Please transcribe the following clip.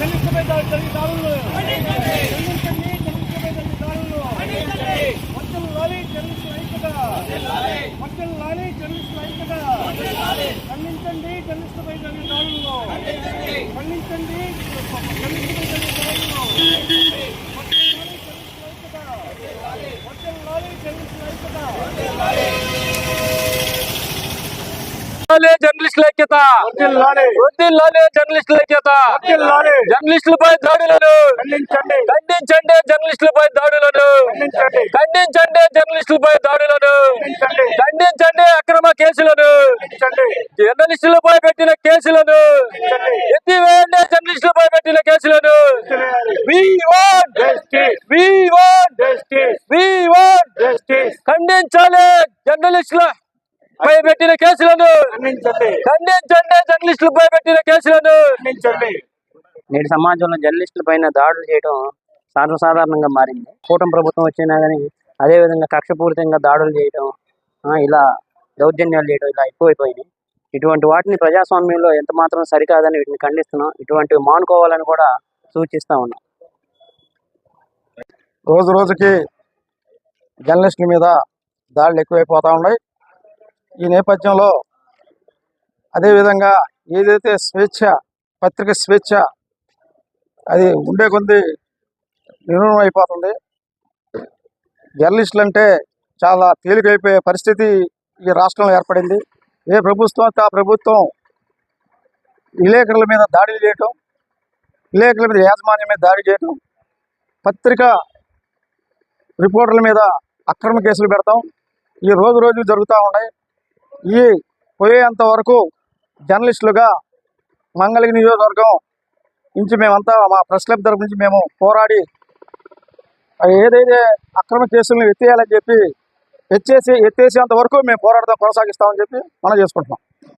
జర్నలిస్టులపై జరిగే దాడులను ఖండించండి. జర్నలిస్టులపై జరిగే దాడులను వర్ధిల్లాలి జర్నలిస్టుల ఐక్యత. వర్ధిల్లాలి జర్నలిస్టుల ఐక్యత. ఖండించండి జర్నలిస్టులపై జరిగే దాడులను. ఖండించండి జర్నలిస్టులపై జరిగే దాడులను. వర్ధిల్లాలి జర్నలిస్టుల ఐక్యత. జర్నలిస్టుల ఐక్యత. జర్నలిస్టుల ఐక్యత. జర్నలిస్టులపై దాడులను ఖండించండి. జర్నలిస్టులపై దాడులను ఖండించండి. జర్నలిస్టులపై దాడులను ఖండించండి. అక్రమ కేసులను జర్నలిస్టులపై పెట్టిన కేసులను ఎత్తివేయండి. జర్నలిస్టులపై పెట్టిన కేసులను ఖండించాలి. జర్నలిస్టుల పై పెట్టిన కేసులను ఖండించండి. జర్నలిస్టులపై పెట్టిన కేసులను నేటి సమాజంలో జర్నలిస్టుల పైన దాడులు చేయడం సర్వసాధారణంగా మారింది. కూటమి ప్రభుత్వం వచ్చినా కానీ అదేవిధంగా కక్షపూరితంగా దాడులు చేయడం, ఇలా దౌర్జన్యాలు చేయడం ఇలా ఎక్కువైపోయినాయి. ఇటువంటి వాటిని ప్రజాస్వామ్యంలో ఎంత మాత్రం సరికాదని వీటిని ఖండిస్తున్నాం. ఇటువంటివి మానుకోవాలని కూడా సూచిస్తా ఉన్నాం. రోజు రోజుకి జర్నలిస్టుల మీద దాడులు ఎక్కువైపోతూ ఉన్నాయి. ఈ నేపథ్యంలో అదేవిధంగా ఏదైతే పత్రిక స్వేచ్ఛ అది ఉండే కొద్ది నిర్మూలన అయిపోతుంది. జర్నలిస్టులు అంటే చాలా తేలికైపోయే పరిస్థితి ఈ రాష్ట్రంలో ఏర్పడింది. ఏ ప్రభుత్వం ఆ ప్రభుత్వం విలేకరుల మీద దాడులు చేయటం, విలేకరుల మీద యాజమాన్యం మీద దాడి చేయటం, పత్రిక రిపోర్టర్ల మీద అక్రమ కేసులు పెడతాం ఈ రోజు జరుగుతూ ఉన్నాయి. ఈ పోయేంత వరకు జర్నలిస్టులుగా మంగళగిరి నియోజకవర్గం నుంచి మేమంతా మా ప్రెస్ క్లబ్ తరఫు నుంచి మేము పోరాడి ఏదైతే అక్రమ కేసులను ఎత్తేయాలని చెప్పి ఎత్తేసేంత వరకు మేము పోరాడతాం కొనసాగిస్తామని చెప్పి మనం చేసుకుంటున్నాం.